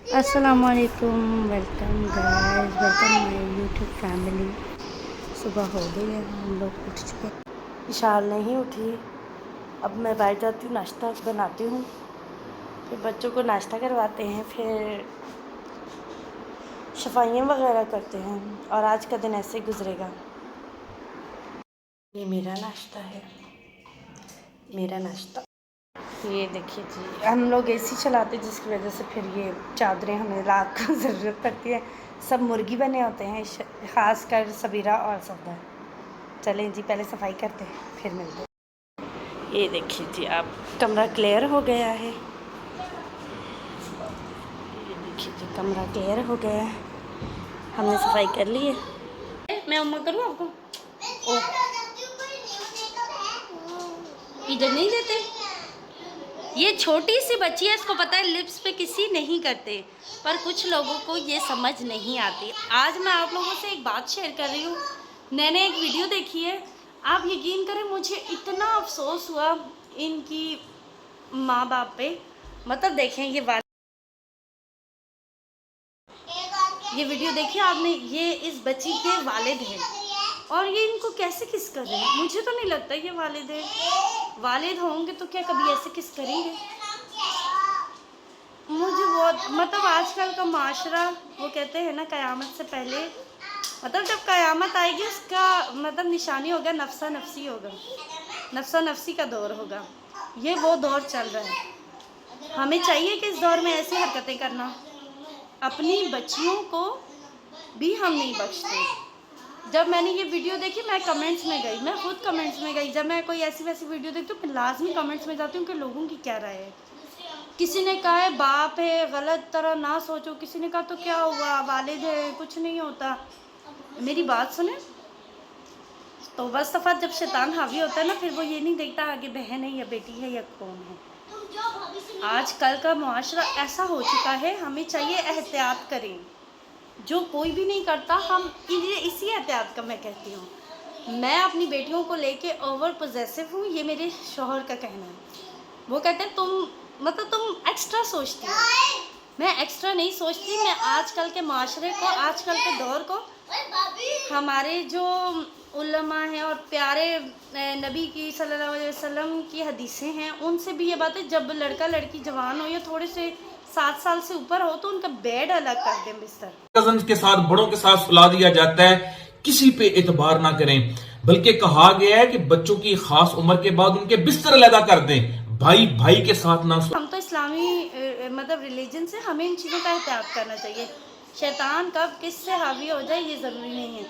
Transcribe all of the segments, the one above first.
अस्सलामुअलैकुम, welcome guys, welcome my YouTube family. सुबह हो गई है, हम लोग उठ चुके हैं। विशाल नहीं उठी। अब मैं बैठ जाती हूँ, नाश्ता बनाती हूँ, फिर बच्चों को नाश्ता करवाते हैं, फिर सफाइयाँ वगैरह करते हैं और आज का दिन ऐसे ही गुजरेगा। ये मेरा नाश्ता है, मेरा नाश्ता। ये देखिए जी, हम लोग एसी चलाते जिसकी वजह से फिर ये चादरें हमें रात को ज़रूरत पड़ती है। सब मुर्गी बने होते हैं, ख़ास कर सबीरा और सफदर। चलें जी, पहले सफाई करते हैं फिर मिलते हैं। ये देखिए जी, आप कमरा क्लियर हो गया है। ये देखिए जी, कमरा क्लियर हो गया है, हमने सफाई कर ली है। मैं उम्मा करूँ आपको? ओ, इधर नहीं देते। ये छोटी सी बच्ची है, इसको पता है लिप्स पे किसी नहीं करते, पर कुछ लोगों को ये समझ नहीं आती। आज मैं आप लोगों से एक बात शेयर कर रही हूँ। मैंने एक वीडियो देखी है, आप यकीन करें मुझे इतना अफसोस हुआ इनकी माँ बाप पे। मतलब देखें, ये वीडियो देखिए आपने, ये इस बच्ची के वालिद हैं और ये इनको कैसे किस कर रहे हैं। मुझे तो नहीं लगता ये वालिद है। वालिद होंगे तो क्या कभी ऐसे किस करेंगे? मुझे बहुत, मतलब आजकल का माशरा, वो कहते हैं ना क़यामत से पहले, मतलब जब क़यामत आएगी उसका मतलब निशानी होगा नफ्सा नफ्सी होगा, नफ्सा नफ्सी का दौर होगा। ये वो दौर चल रहा है। हमें चाहिए कि इस दौर में ऐसी हरकतें करना। अपनी बच्चियों को भी हम नहीं बख्शते। जब मैंने ये वीडियो देखी, मैं कमेंट्स में गई, मैं खुद कमेंट्स में गई। जब मैं कोई ऐसी वैसी वीडियो देखती हूँ, लाजमी कमेंट्स में जाती हूँ कि लोगों की क्या राय है। किसी ने कहा है बाप है, गलत तरह ना सोचो। किसी ने कहा तो क्या हुआ, वालिद है, कुछ नहीं होता। मेरी बात सुने, तो बस दफ़ा जब शैतान हावी होता है ना, फिर वो ये नहीं देखता आगे बहन है या बेटी है या कौन है। आज कल का मुआशरा ऐसा हो चुका है, हमें चाहिए एहतियात करें। जो कोई भी नहीं करता, हम इसी एहतियात का मैं कहती हूँ। मैं अपनी बेटियों को लेके ओवर पोजेसिव हूँ, ये मेरे शौहर का कहना है। वो कहते हैं तुम एक्स्ट्रा सोचती हो। मैं एक्स्ट्रा नहीं सोचती, मैं आजकल के माशरे को, आजकल के दौर को, हमारे जो उलमा हैं और प्यारे नबी की सल्लल्लाहु अलैहि वसल्लम की हदीसें हैं, उनसे भी ये बात है, जब लड़का लड़की जवान हो या थोड़े से 7 साल से ऊपर हो तो उनका बेड अलग कर दें, बिस्तर। कजन के साथ, बड़ों के साथ सुला दिया जाता है। किसी पे एतबार ना करें, बल्कि कहा गया है कि बच्चों की खास उम्र के बाद उनके बिस्तर अलग कर दें। भाई भाई के साथ ना हम तो इस्लामी मतलब रिलीजन से हमें इन चीज़ों का एहतियात करना चाहिए। शैतान कब किस से हावी हो जाए ये ज़रूरी नहीं है।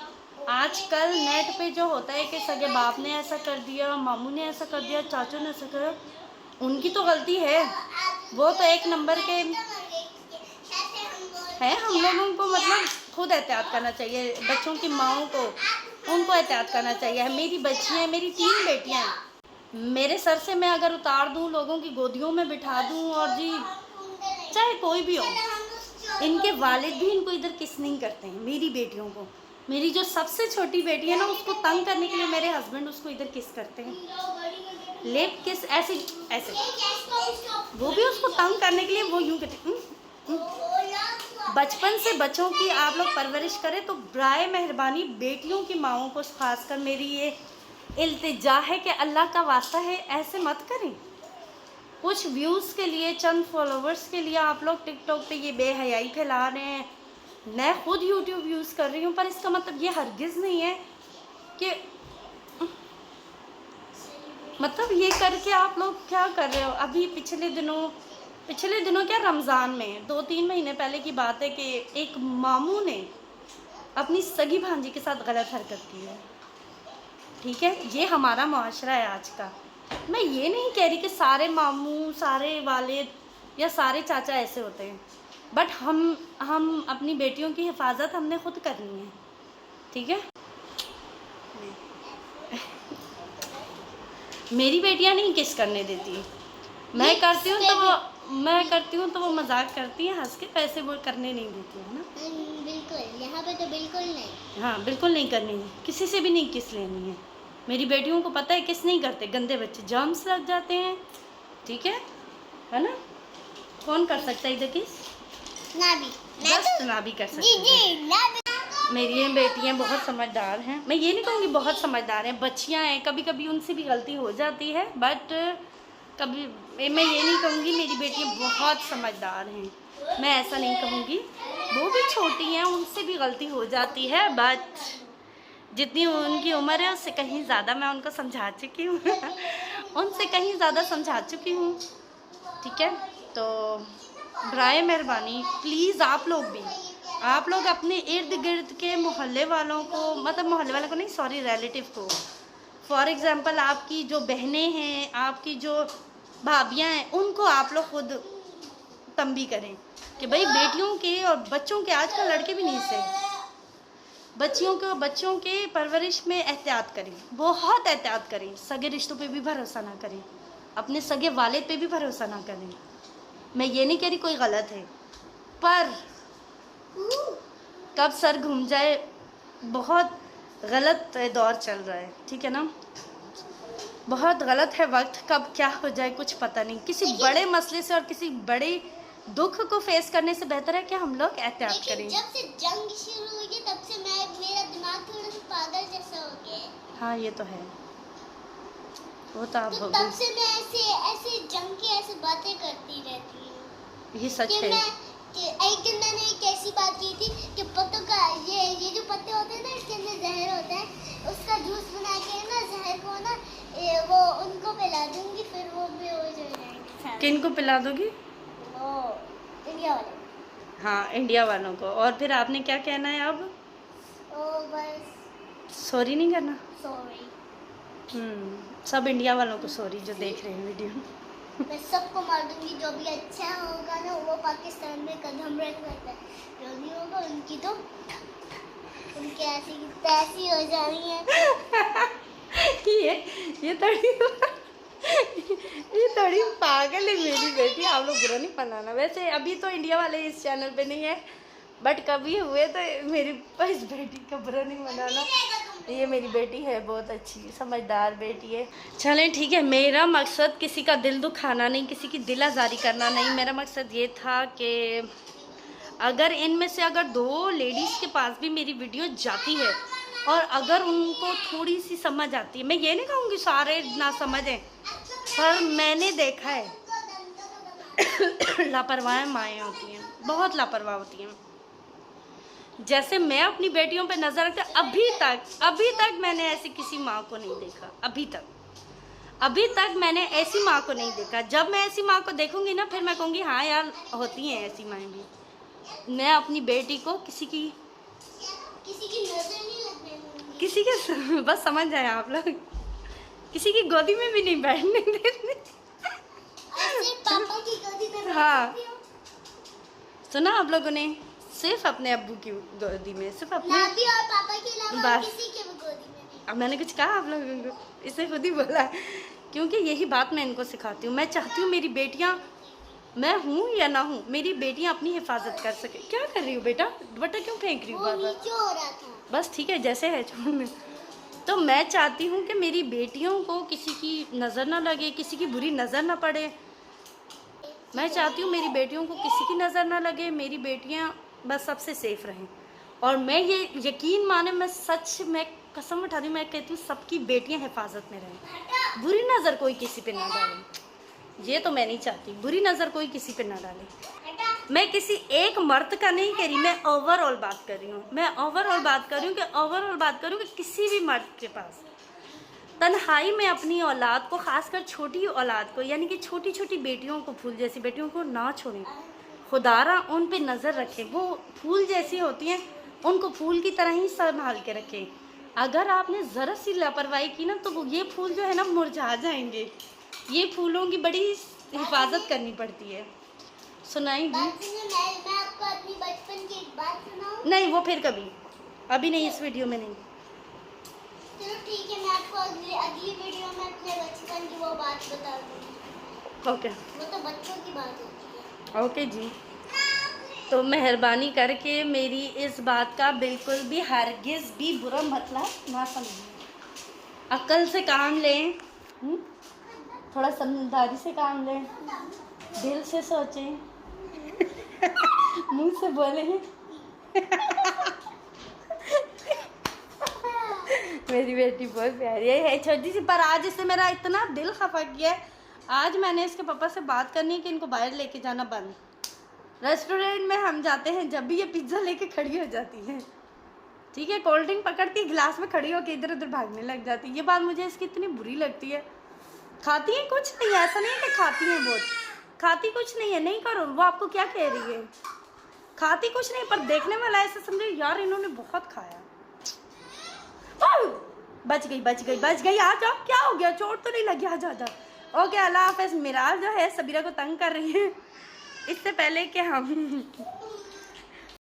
आजकल नेट पे जो होता है कि सगे बाप ने ऐसा कर दिया, मामू ने ऐसा कर दिया, चाचू ने ऐसा कर, उनकी तो गलती है, वो तो एक नंबर के हैं। हम लोगों को मतलब खुद एहतियात करना चाहिए, बच्चों की माओं को, उनको एहतियात करना चाहिए। मेरी बच्चियाँ, मेरी 3 बेटियाँ हैं, मेरे सर से मैं अगर उतार दूं, लोगों की गोदियों में बिठा दूं, और जी चाहे कोई भी हो, इनके वालिद भी इनको इधर किस नहीं करते हैं। मेरी बेटियों को, मेरी जो सबसे छोटी बेटी है ना, उसको तंग करने के लिए मेरे हस्बैंड उसको इधर किस करते हैं, लेप किस, ऐसे ऐसे। वो भी उसको तंग करने के लिए वो यूँ करते हैं। बचपन से बच्चों की आप लोग परवरिश करें तो बराए मेहरबानी बेटियों की माओं को, खासकर मेरी ये इल्तिजा है कि अल्लाह का वास्ता है ऐसे मत करें। कुछ व्यूज़ के लिए, चंद फॉलोवर्स के लिए आप लोग टिकटॉक पे ये बेहयाई फैला रहे हैं। मैं खुद यूट्यूब यूज़ कर रही हूँ, पर इसका मतलब ये हरगिज़ नहीं है कि मतलब ये करके आप लोग क्या कर रहे हो। अभी पिछले दिनों क्या, रमज़ान में 2-3 महीने पहले की बात है कि एक मामू ने अपनी सगी भांजी के साथ गलत हरकत की है। ठीक है, ये हमारा मुआशरा है आज का। मैं ये नहीं कह रही कि सारे मामू, सारे वालिद या सारे चाचा ऐसे होते हैं, बट हम अपनी बेटियों की हिफाजत हमने खुद करनी है। ठीक है, मेरी बेटियां नहीं किस करने देती। मैं करती हूँ तो वो मजाक करती हैं हंस के, पैसे वो करने नहीं देती है ना। बिल्कुल, यहाँ पे तो बिल्कुल नहीं। हाँ, बिल्कुल नहीं करनी है, किसी से भी नहीं किस लेनी है। मेरी बेटियों को पता है किस नहीं करते, गंदे बच्चे, जर्म्स लग जाते हैं। ठीक है ना? कौन कर सकता है इधर किस? ना भी जस्ट ना भी कर सकते जी हैं। जी ना भी। मेरी ये बेटियां बहुत समझदार हैं। मैं ये नहीं कहूँगी बहुत समझदार हैं, बच्चियां हैं, कभी कभी उनसे भी गलती हो जाती है, बट कभी मैं ये नहीं कहूँगी मेरी बेटियां बहुत समझदार हैं, मैं ऐसा नहीं कहूँगी। वो भी छोटी हैं, उनसे भी गलती हो जाती है, बट जितनी उनकी उम्र है उससे कहीं ज़्यादा मैं उनको समझा चुकी हूँ उनसे कहीं ज़्यादा समझा चुकी हूँ, ठीक है। तो बराए मेहरबानी प्लीज़ आप लोग अपने इर्द गिर्द के मोहल्ले वालों को, मतलब मोहल्ले वालों को नहीं, सॉरी, रिलेटिव को, फॉर एग्ज़ाम्पल आपकी जो बहनें हैं, आपकी जो भाभियाँ हैं, उनको आप लोग खुद तंबी करें कि भाई बेटियों के और बच्चों के, आजकल लड़के भी नहीं सही, बच्चों के परवरिश में एहतियात करें, बहुत एहतियात करें। सगे रिश्तों पे भी भरोसा ना करें, अपने सगे वालिद पे भी भरोसा ना करें। मैं ये नहीं कह रही कोई गलत है, पर कब सर घूम जाए, बहुत गलत दौर चल रहा है, ठीक है ना, बहुत गलत है वक्त, कब क्या हो जाए कुछ पता नहीं। किसी बड़े मसले से और किसी बड़े दुख को फेस करने से बेहतर है कि हम लोग एहतियात करें। जब से जंग शुरू हुई है तब से मेरा दिमाग थोड़ा सा पागल जैसा हो गया है। हाँ ये तो है, वो तो आप तो तब से मैं ऐसे जंग की ऐसे बातें करती रहती हूँ। ये सच है। एक दिन मैंने एक ऐसी बात की थी कि पत्तों का ये जो पत्ते होते हैं ना, इसके अंदर जहर होता है, उसका जूस बना के ना जहर को ना वो उनको पिला दूंगी, फिर वो बेहोश हो जाएंगे। किन को पिला दोगी? वो इंडिया वाले। हाँ, इंडिया वालों को। और फिर आपने क्या कहना है अब? ओ बस सॉरी नहीं करना? सॉरी। सब इंडिया वालों को सॉरी जो देख रहे हैं वीडियो। मैं सबको मार दूंगी, जो भी अच्छा होगा ना वो पाकिस्तान में कदम रख सकता है, जो नहीं होगा उनकी तो उनकी ऐसी की तैसी हो जानी है। ये थोड़ी पागल है मेरी बेटी, आप लोग बुरा नहीं मनाना। वैसे अभी तो इंडिया वाले इस चैनल पे नहीं है, बट कभी हुए तो मेरी इस बेटी का बुरा नहीं मनाना। ये मेरी बेटी है, बहुत अच्छी समझदार बेटी है। चलें ठीक है, मेरा मकसद किसी का दिल दुखाना नहीं, किसी की दिल आज़ारी करना नहीं। मेरा मकसद ये था कि अगर इनमें से अगर 2 लेडीज़ के पास भी मेरी वीडियो जाती है और अगर उनको थोड़ी सी समझ आती है, मैं ये नहीं कहूँगी सारे ना समझें, पर मैंने देखा है लापरवाह माएँ होती हैं, बहुत लापरवाह होती हैं। जैसे मैं अपनी बेटियों पे नज़र रखती, अभी तक मैंने ऐसी किसी माँ को नहीं देखा। अभी तक मैंने ऐसी माँ को नहीं देखा। जब मैं ऐसी माँ को देखूंगी ना, फिर मैं कहूँगी हाँ यार होती हैं ऐसी माएँ भी। मैं अपनी बेटी को किसी की नजर नहीं लगने दूंगी, किसी के बस समझ जाए आप लोग, किसी की गोदी में भी नहीं बैठने देती। ऐसे पापा की गोदी में बैठ हाँ। सकती हूँ। सुना आप लोगों ने, सिर्फ अपने अब्बू की गोदी में, सिर्फ अपने। नाभी और पापा के अलावा बस। किसी के भी गोदी में नहीं। अब मैंने कुछ कहा आप लोगों को, इसे खुद ही बोला, क्योंकि यही बात मैं इनको सिखाती हूँ। मैं चाहती हूँ मेरी बेटियाँ, मैं हूँ या ना हूँ, मेरी बेटियाँ अपनी हिफाजत कर सके। क्या कर रही हो बेटा? दुपट्टा क्यों फेंक रही हो वो बार बार? नीचे हो रहा था। बस ठीक है, जैसे है छोड़ने। तो मैं चाहती हूँ कि मेरी बेटियों को किसी की नज़र ना लगे, किसी की बुरी नज़र ना पड़े। मैं चाहती हूँ मेरी बेटियों को किसी की नज़र ना लगे, मेरी बेटियाँ बस सबसे सेफ रहें। और मैं ये यकीन माने, मैं कसम उठा दी, मैं कहती हूँ सबकी बेटियाँ हिफाजत में रहें, बुरी नज़र कोई किसी पे ना डाले। ये तो मैं नहीं चाहती, बुरी नज़र कोई किसी पे ना डाले। मैं किसी एक मर्द का नहीं कह रही, मैं ओवरऑल बात कर रही हूँ। मैं ओवरऑल बात कर रही हूँ कि किसी भी मर्द के पास तन्हाई में अपनी औलाद को, खासकर छोटी औलाद को, यानी कि छोटी छोटी बेटियों को, फूल जैसी बेटियों को ना छोड़ें। खुदारा उन पे नज़र रखें, वो फूल जैसी होती हैं, उनको फूल की तरह ही संभाल के रखें। अगर आपने ज़रा सी लापरवाही की ना, तो वो ये फूल जो है ना मुरझा जाएंगे। ये फूलों की बड़ी हिफाजत करनी पड़ती है। सुनाएंगी? मैं आपको अपनी बचपन की एक बात सुनाऊं? नहीं, वो फिर कभी, अभी नहीं, इस वीडियो में नहीं। चलो ठीक है, मैं आपको अगली वीडियो में अपने बचपन की वो बात बता दूंगी। ओके वो तो बच्चों की बात होती है। ओके जी। तो मेहरबानी करके मेरी इस बात का बिल्कुल भी हरगिज़ भी बुरा मतलब ना समझें। अक्ल से काम लें, थोड़ा समझदारी से काम लें, दिल से सोचें। मुंह से बोले हैं। मेरी बेटी बहुत प्यारी है छोटी सी, पर आज इससे मेरा इतना दिल खफा किया है। आज मैंने इसके पापा से बात करनी है कि इनको बाहर लेके जाना बंद। रेस्टोरेंट में हम जाते हैं जब भी ये पिज्ज़ा लेके खड़ी हो जाती है, ठीक है, कोल्ड ड्रिंक पकड़ती है, गिलास में खड़ी होकर इधर उधर भागने लग जाती है। ये बात मुझे इसकी इतनी बुरी लगती है। खाती है कुछ नहीं, ऐसा नहीं है कि खाती है बहुत, खाती कुछ नहीं है, नहीं करो, वो आपको क्या कह रही है, खाती कुछ नहीं, पर देखने वाला ऐसे समझे यार इन्होंने बहुत खाया। बच गई बच गई बच गई, आ जाओ, क्या हो गया, चोट तो नहीं लगी, आ जा। ओके, अल्लाह हाफिज़। मिराज जो है सबीरा को तंग कर रही है इससे पहले कि हम